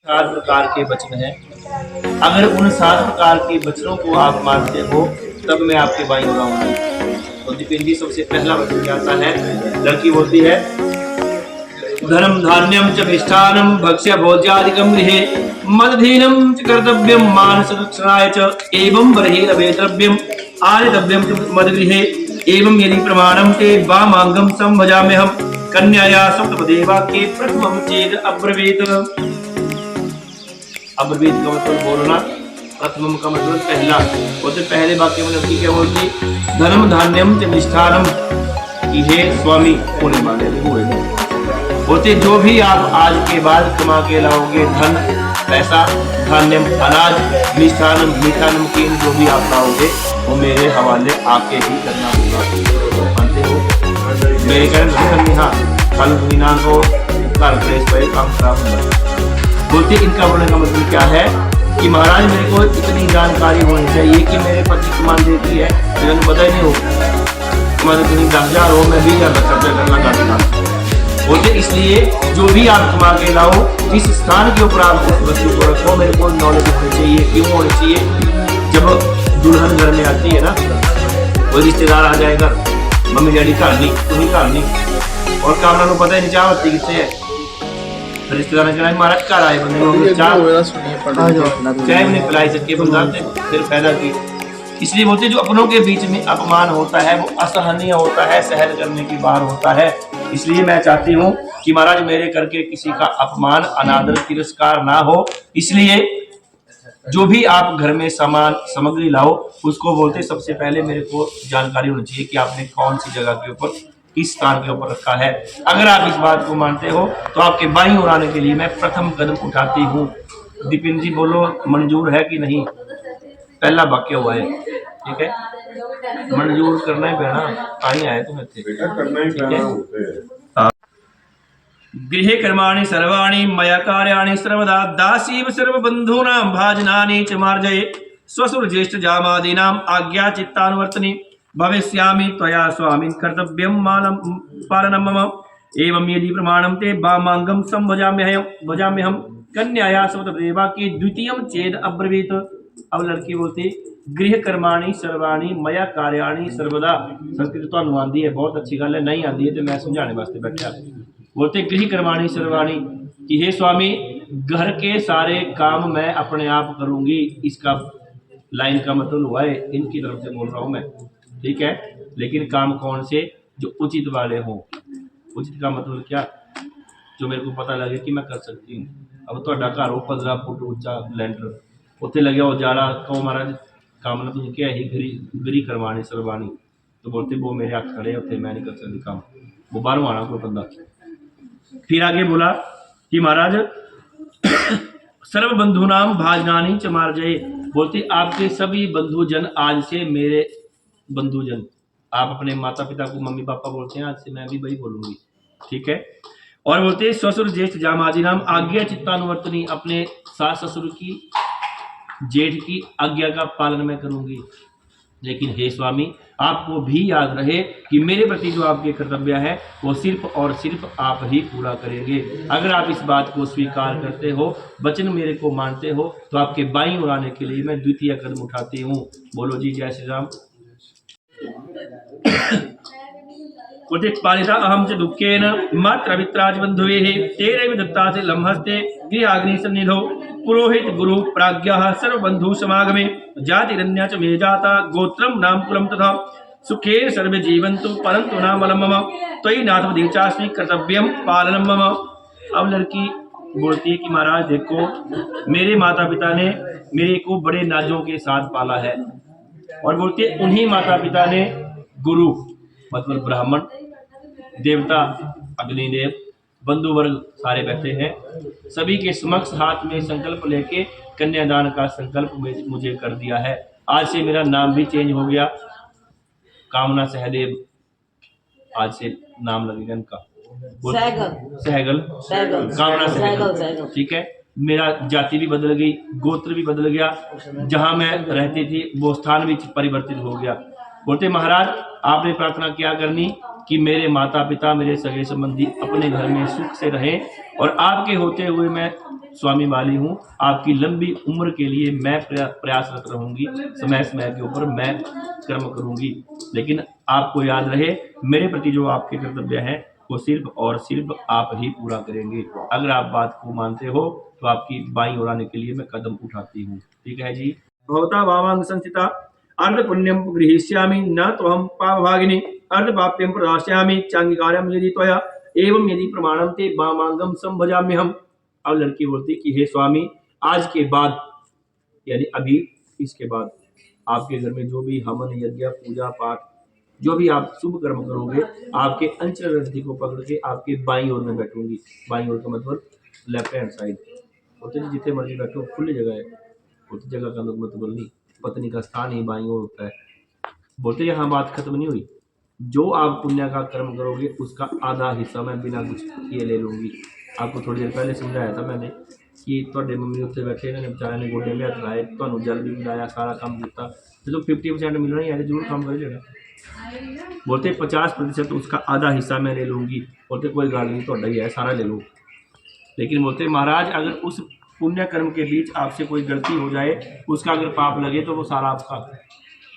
4 प्रकार के वचन हैं। अगर उन 7 प्रकार के वचनों को आप मानते हो तब मैं आपके बाईं ओर आऊंगी। तो दीपेंद्र जी सबसे पहला वचन क्या आता है? लड़की बोलती है धनम धान्यम च मिष्ठानम भक्ष्य भोज्यादिकम गृहे मदधीनम च कर्तव्यम मानस रक्षणाय च एवं बर्हिरवे द्रव्यम आर्तव्यम च मदगृहे एवं यदि प्रमाणम ते वामांगम संभजाम्यहम कन्याया सप्तपदेवा के प्रथमम चेद अब्रवीत। अब्रवीत का मतलब बोलना, प्रथमम का मतलब पहला। बोलते पहले वाक्य में लड़की क्या बोलती? धनम धान्यम च मिष्ठानम, कि हे स्वामी होने वाले हुए बोलते जो भी आप आज के बाद कमा के लाओगे, धन पैसा, धान्यम अनाज, मिष्ठानम मीठा नमकीन, जो भी आप लाओगे वो मेरे हवाले आके ही करना होगा। मानते हो? मेरे कहने हाँ कल मीना को घर प्रेस पे काम खराब होगा। बोलते इनका बोलने का मतलब क्या है कि महाराज मेरे को इतनी जानकारी होनी चाहिए कि मेरे पति कमान देती है, मेरे को पता ही नहीं हो, तुम्हारे कहीं 10,000 हो, मैं 20,000 का खर्चा करना चाहता। बोलते इसलिए जो भी आप कमा के लाओ, जिस स्थान के ऊपर आप उस वस्तु को रखो, मेरे को नॉलेज होनी चाहिए। क्यों होनी चाहिए? जब दुल्हन घर में आती है ना, वो रिश्तेदार आ जाएगा, मम्मी डैडी घर नहीं, तुम्हें घर नहीं, और कामना को पता ही नहीं चाह होती कितने है, रिश्तेदार महाराज घर आए बंदे चाय उन्हें पिलाई सके बंदा फिर पैदा की। इसलिए बोलते जो अपनों के बीच में अपमान होता है वो असहनीय होता है, सहन करने की बात होता है। इसलिए मैं चाहती हूँ कि महाराज मेरे करके किसी का अपमान अनादर तिरस्कार ना हो। इसलिए जो भी आप घर में सामान सामग्री लाओ उसको बोलते सबसे पहले मेरे को जानकारी होनी चाहिए कि आपने कौन सी जगह के ऊपर, किस स्थान के ऊपर रखा है। अगर आप इस बात को मानते हो तो आपके बाईं ओर आने के लिए मैं प्रथम कदम उठाती हूँ। दीपिन जी बोलो मंजूर है कि नहीं? पहला वाक्य हुआ है, ठीक है, मंजूर करना ही पैना, आई आए तुम गृहे कर्माणि सर्वाणि मया कार्याणि सर्वदा दासीव सर्वबन्धूनां भाजनानि च मार्जये स्वसुर ज्येष्ठ जामादीनाम् आज्ञा चित्तानुवर्तनी भविष्यामि त्वया स्वामिन् कर्तव्यं मानं पालनं मम एवं यदि प्रमाणं ते वामांगं संभजाम्यहं कन्याया सप्तदेवा की द्वितीयं चेद अब्रवीत। अब लड़की बोलती गृह कर्माणी सर्वाणी मया कार्याणी सर्वदा। संस्कृत तो अनुवादी है, बहुत अच्छी गल है, नहीं आती है तो मैं समझाने वास्ते बैठा। बोलते गृह कर्माणी सर्वाणी कि हे स्वामी घर के सारे काम मैं अपने आप करूंगी। इसका लाइन का मतलब हुआ है इनकी तरफ से बोल रहा हूं मैं, ठीक है, लेकिन काम कौन से? जो उचित वाले हों। उचित का मतलब क्या? जो मेरे को पता लगे कि मैं कर सकती हूँ। अब ਤੁਹਾਡਾ घर हो 15 फुट ऊंचा लैंटर, उत्थे लगे हो जाला कहो महाराज काम ना तुम क्या ही गृह करवानी सर्वानी, तो बोलते वो मेरे हाथ खड़े होते, मैं नहीं कर सकती काम, वो बाहरों आना कोई बंदा। फिर आगे बोला कि महाराज सर्व बंधु नाम भाजनानी च मार्जये। बोलते आपके सभी बंधुजन आज से मेरे बंधुजन। आप अपने माता पिता को मम्मी पापा बोलते हैं, आज से मैं भी वही बोलूंगी, ठीक है। और बोलते ससुर ज्येष्ठ जामादी नाम आज्ञा चित्तानुवर्तनी, अपने सास ससुर की जेठ की आज्ञा का पालन मैं करूंगी। लेकिन हे स्वामी आपको भी याद रहे कि मेरे प्रति जो आपके कर्तव्य है वो सिर्फ और सिर्फ आप ही पूरा करेंगे। अगर आप इस बात को स्वीकार करते हो, वचन मेरे को मानते हो, तो आपके बाईं ओर आने के लिए मैं द्वितीय कदम उठाती हूँ। बोलो जी जय श्री राम। पालिता अहम च दुखेन मात्र वित्राज बंधुवे तेरैव दत्ता से लम्हस्ते गृहाग्नि सन्निधौ पुरोहित गुरु प्राज्ञः सर्वबंधु समागमे जातिरन्या च मे जाता गोत्रम नाम कुलम तथा सुखेन सर्वे जीवन्तु परन्तु नाम बलम मम त्वयि नाथपति चास्मि कर्तव्यम पालनम मम। अब लड़की बोलती है कि महाराज देखो मेरे माता पिता ने मेरे को बड़े नाजों के साथ पाला है, और बोलती है उन्हीं माता पिता ने गुरु मतलब ब्राह्मण, देवता अग्निदेव, बंधु वर्ग सारे बैठे हैं, सभी के समक्ष हाथ में संकल्प लेके कन्यादान का संकल्प मुझे कर दिया है। आज से मेरा नाम भी चेंज हो गया, कामना सहदेव आज से नाम लगेगा इनका, सहगल कामना सहगल, ठीक है। मेरा जाति भी बदल गई, गोत्र भी बदल गया, जहां मैं रहती थी वो स्थान भी परिवर्तित हो गया। बोलते महाराज आपने प्रार्थना क्या करनी कि मेरे माता पिता मेरे सगे संबंधी अपने घर में सुख से रहें, और आपके होते हुए मैं स्वामी वाली हूँ, आपकी लंबी उम्र के लिए मैं प्रयासरत रहूंगी, समय समय के ऊपर मैं कर्म करूंगी। लेकिन आपको याद रहे, मेरे प्रति जो आपके कर्तव्य हैं वो सिर्फ और सिर्फ आप ही पूरा करेंगे। अगर आप बात को मानते हो तो आपकी बाई ओर आने के लिए मैं कदम उठाती हूँ। ठीक है जी। भवता वामांग संस्थिता अर्ध पुण्यम गृहीष्यामि न तो हम पापभागिनी अर्ध पाप्यम प्रदास्यामि चांगिकार्यम यदि त्वया एवं यदि प्रमाणम ते वामांगम संभजाम्य हम। अब लड़की बोलती कि हे स्वामी, आज के बाद यानी अभी इसके बाद आपके घर में जो भी हवन यज्ञ पूजा पाठ जो भी आप शुभ कर्म करोगे, आपके अंचल ग्रंथि को पकड़ के आपके बाईं ओर में बैठूंगी। बाईं ओर का मतलब लेफ्ट हैंड साइड। बोलते जी जितने मर्जी बैठो, खुली जगह है। बोलते जगह का मतलब नहीं, पत्नी का स्थान ही बाईं ओर होता है। बोलते यहाँ बात खत्म नहीं हुई, जो आप पुण्य का कर्म करोगे उसका आधा हिस्सा मैं बिना कुछ किए ले लूँगी। आपको थोड़ी देर पहले समझाया था मैंने कि तुहाडे मम्मी उत्ते बैठे ने बेचारे ने गोडे में हथ लाए, तुहानू जल भी पिलाया, सारा काम किया, जो 50% मिलना ही है जरूर काम कर लेना। बोलते 50% उसका आधा हिस्सा मैं ले लूँगी। बोलते कोई गल नहीं, तुहाडा ही है, सारा ले लो। लेकिन बोलते महाराज, अगर उस पुण्य कर्म के बीच आपसे कोई गलती हो जाए, उसका अगर पाप लगे तो वो सारा आपका,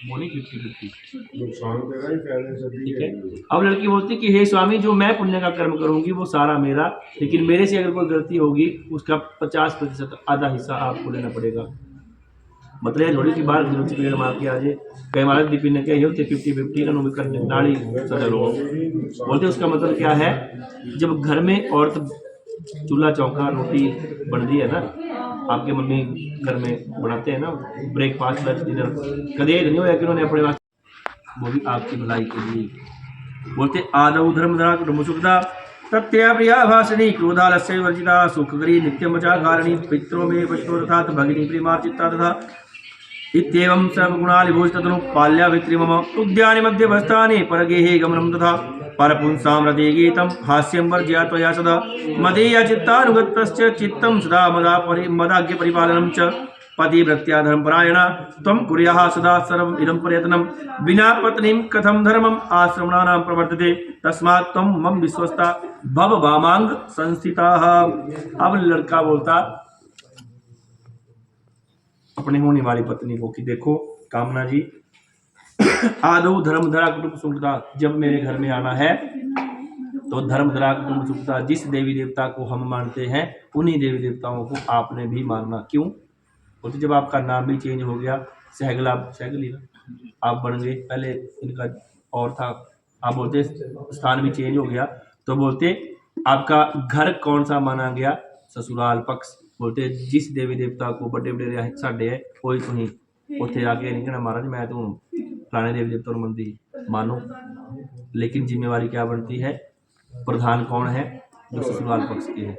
वो नहीं 50-50 ठीक है। अब लड़की बोलती कि हे स्वामी, जो मैं पुण्य का कर्म करूंगी वो सारा मेरा, लेकिन मेरे से अगर कोई गलती होगी उसका 50% आधा हिस्सा आपको लेना पड़ेगा। मतलब थोड़ी सी बार पेड़ मार के आ जाए, कई महाराज दीपी ने कहे 50-50 का नाली सजा लो। बोलते उसका मतलब क्या है, जब घर में औरत चूल्हा चौका रोटी बनती है ना, आपके मम्मी घर में बनाते हैं ना ब्रेकफास्ट लंच डिनर, कदे नहीं होया कि उन्होंने अपने वास्ते, वो भी आपकी भलाई के लिए। बोलते आदौ धर्मधरा कुटुंबसुखदा तत्या प्रिया भाषिणी क्रोधालस्य वर्जिता सुखकरी नित्यमचा कारिणी पित्रो में पशु तथा भगिनी प्रेमार्चिता तथा इत्येवं सर्वगुणालिभूषितनु पाल्याभित्री मम उद्याने मध्यवस्थाने परगेहे गमनं तथा परपुंसां रते गीतं हास्यं वर्ज्या त्वया सदा मदीय चित्तानुगतश्च चित्तं सदा मदाज्ञ परिपालनं च पतिव्रत्या धर्मपरायणा त्वं कुर्याः सदा सर्वम् इदं प्रयत्नं विना पत्नीं कथं धर्मम् आश्रमणानां प्रवर्तते तस्मात् त्वं मम विश्वस्ता भव वामांग संस्थिताः। अब लड़का बोलता अपने होने वाली पत्नी को कि देखो कामना जी, आदौ धर्मधरा कुटुंब सुखता, जब मेरे घर में आना है तो धर्मधरा कुटुंब सुखता, जिस देवी देवता को हम मानते हैं उन्हीं देवी देवताओं को आपने भी मानना। क्यों बोलते, जब आपका नाम भी चेंज हो गया, सहगली ना आप बन गए, पहले इनका और था, आप बोलते स्थान भी चेंज हो गया, तो बोलते आपका घर कौन सा माना गया, ससुराल पक्ष। बोलते जिस देवी देवता को बड़े बड़े साढ़े है कोई तुम उत्थे जाके नहीं कहना महाराज मैं तो फलाने देवी देवता को मनती, मानो। लेकिन जिम्मेवारी क्या बनती है, प्रधान कौन है, जो ससुराल पक्ष की है।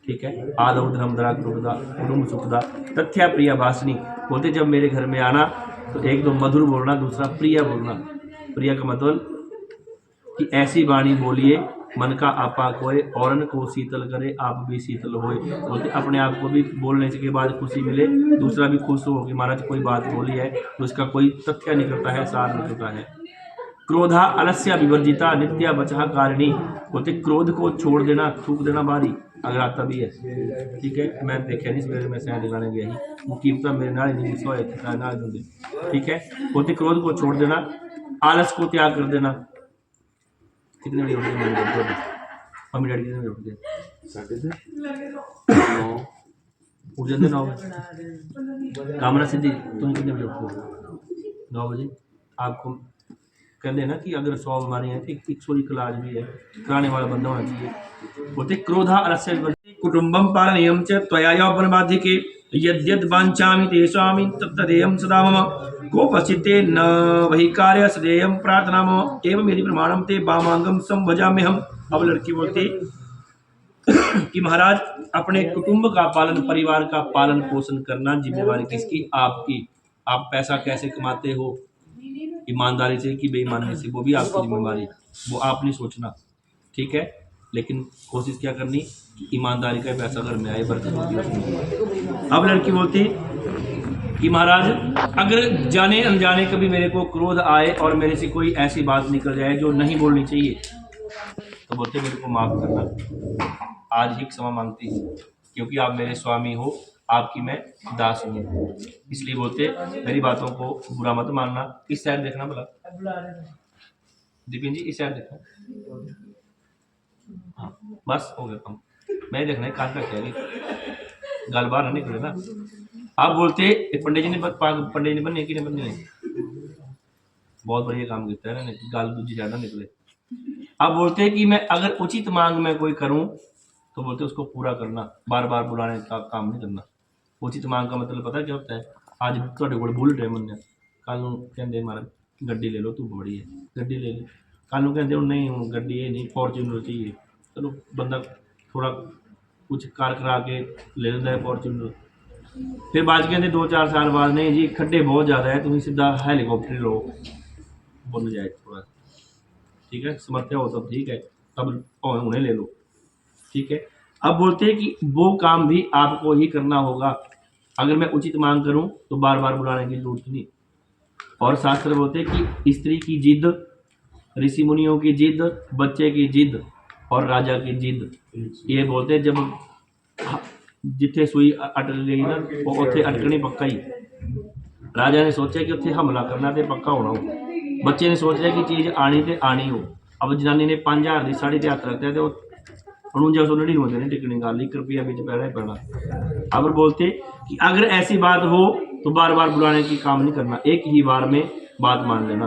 ठीक है। आदौ धर्मधरा कुटुंब सुखदा तथ्या प्रिया भाषिनी। बोलते जब मेरे घर में आना तो एक तो मधुर बोलना, दूसरा प्रिया बोलना। प्रिया का मतलब कि ऐसी वाणी बोलिए मन का आपा कोय औरन को शीतल करे आप भी शीतल होए। बोलते अपने आप को भी बोलने के बाद खुशी मिले, दूसरा भी खुश हो कि महाराज कोई बात बोली है तो उसका कोई तथ्य निकलता है, सार निकलता है। क्रोधा अलस्य विवर्जिता नित्या बचा कारिणी। बोलते क्रोध को छोड़ देना, थूक देना बारी, अगर आता भी है। ठीक है, मैं देखा नहीं सवेरे में सैर दिखाने गया ही, वो कीमत मेरे नाल नहीं सोए ना दूंगे। ठीक है, बोलते क्रोध को छोड़ देना, आलस को त्याग कर देना। कितने बजे उठते हैं मम्मी डैडी, कितने बजे उठते हैं? उठ जाते 9 बजे। कामना सिद्धि तुम कितने बजे उठते हो? 9 बजे। आपको कहते हैं ना कि अगर 100 बीमारियाँ हैं तो 100 की इलाज भी है, कराने वाला बंदा होना चाहिए। बोलते क्रोधा अलस्य कुटुंबम पालनीयं च त्वया यौवनबाधिके यद्यद् वाञ्छामि ते स्वामी तत्तदेयं सदा मम कोपचित्ते न वही कार्य सदेयं प्रार्थना मम एवं यदि प्रमाणम ते वामांगम संभजाम्यहम्। अब लड़की बोलती कि महाराज अपने कुटुंब का पालन, परिवार का पालन पोषण करना जिम्मेवारी किसकी? आपकी। आप पैसा कैसे कमाते हो, ईमानदारी से कि बेईमानी से, वो भी आपकी जिम्मेवारी, वो आप नहीं सोचना। ठीक है, लेकिन कोशिश क्या करनी कि ईमानदारी का पैसा घर में आए, बरकत होगी। अब लड़की बोलती कि महाराज अगर जाने अनजाने कभी मेरे को क्रोध आए और मेरे से कोई ऐसी बात निकल जाए जो नहीं बोलनी चाहिए, तो बोलते मेरे को माफ़ करना, आज ही क्षमा मांगती हूँ। क्योंकि आप मेरे स्वामी हो, आपकी मैं दास हूँ। इसलिए बोलते मेरी बातों को बुरा मत मानना। इस साइड देखना भला दीपिन जी, इस साइड देखना। हाँ बस हो गया काम। मैं देखना कान का क्या गल बाहर ना निकले ना। आप बोलते पंडित जी ने पंडित जी ने बनने की नहीं बनने, बहुत बढ़िया काम किया है ना, गल दूजी साइड ना निकले। आप बोलते कि मैं अगर उचित मांग में कोई करूं तो बोलते उसको पूरा करना, बार बार बुलाने का काम नहीं करना। उचित मांग का मतलब पता क्या होता है? आज ਤੁਹਾਡੇ ਕੋਲ बुलेट है मन कल कहते मारा गड्डी ले लो तू बड़ी है गड्डी ले लो, कल कहते नहीं हूँ गड्डी ये नहीं फॉर्चूनर चाहिए, चलो बंदा थोड़ा कुछ कार करा के ले लेता है फॉर्चूनर। फिर बाद कहते 2-4 साल बाद नहीं जी खड्डे बहुत ज़्यादा है तुम्हें सीधा हेलीकॉप्टर लो, बन जाए थोड़ा ठीक है, समर्थ्य हो तब ठीक है, तब उन्हें ले लो ठीक है। अब बोलते हैं कि वो काम भी आपको ही करना होगा। अगर मैं उचित मांग करूं तो बार बार बुलाने की जरूरत नहीं। और शास्त्र बोलते हैं कि स्त्री की जिद, ऋषि मुनियों की जिद, बच्चे की जिद और राजा की जिद, ये बोलते हैं जब जिथे सुई अटक गई ना वो उत्थे अटकनी पक्का ही। राजा ने सोचा कि उत्थे हमला करना तो पक्का होना हो, बच्चे ने सोचा कि चीज़ आनी तो आनी हो। अब जनानी ने 5000 की साड़ी ते हथ रखते तो 4999 नहीं टिकनी गल, 1 रुपया बिच पैना ही पैना। अब बोलते कि अगर ऐसी बात हो तो बार बार बुलाने की काम नहीं करना, एक ही बार में बात मान लेना।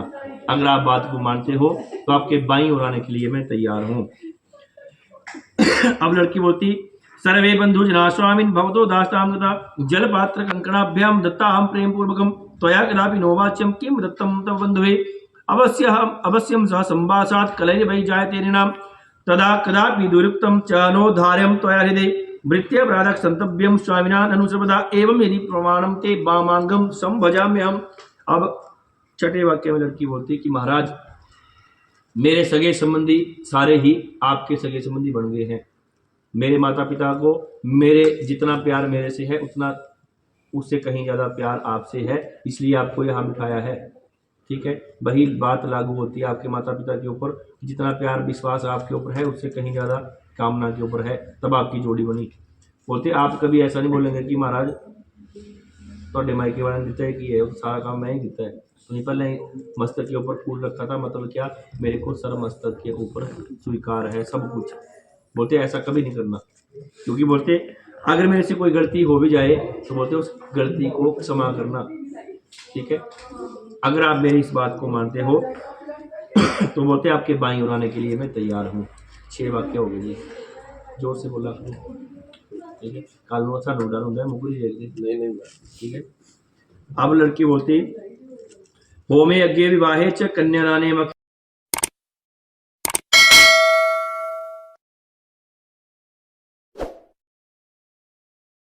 अगर आप बात को मानते हो तो आपके बाईं ओर आने के लिए मैं तैयार हूँ। अब लड़की बोलती सर्वे बंधु जना स्वामीन भवतो दास्ताम गता जलपात्र कंकणाभ्याम दत्ताहम प्रेम पूर्वकम त्वया कदापि नो वाच्यम किम दत्तम तव बंधुवे अवश्यम सह संवासात् कलय वै जायते नृणाम तदा कदापि दुरुक्तम च नोद्धार्यम त्वया हृदय भृत्यपराधक संतव्यम स्वामिना ननु सर्वदा एवं यदि प्रमाणम ते वामांगम संभजाम्यहम। अब छठे वाक्य में लड़की बोलती कि महाराज मेरे सगे संबंधी सारे ही आपके सगे संबंधी बन गए हैं। मेरे माता पिता को मेरे जितना प्यार मेरे से है उतना उससे कहीं ज़्यादा प्यार आपसे है, इसलिए आपको यहाँ बिठाया है ठीक है। वही बात लागू होती है आपके माता पिता के ऊपर, जितना प्यार विश्वास आपके ऊपर है उससे कहीं ज़्यादा कामना के ऊपर है, तब आपकी जोड़ी बनी। बोलते आप कभी ऐसा नहीं बोलेंगे कि महाराज थोड़े मायके वाले ने दिता है कि है सारा काम मैं ही दिता है, नहीं पहले मस्तक के ऊपर फूल रखा था, मतलब क्या मेरे को सर मस्तक के ऊपर स्वीकार है सब कुछ। बोलते ऐसा कभी नहीं करना, क्योंकि बोलते अगर मेरे से कोई गलती हो भी जाए तो बोलते उस गलती को क्षमा करना ठीक है। अगर आप मेरी इस बात को मानते हो तो बोलते आपके बाईं ओर आने के लिए मैं तैयार हूँ। 6 वाक्य हो गए जी, जोर से बोला ठीक है, कल वो सा डर होंगे मुगल देखते नहीं ठीक है। अब लड़की बोलती होमे अगे विवाहे च कन्या नाने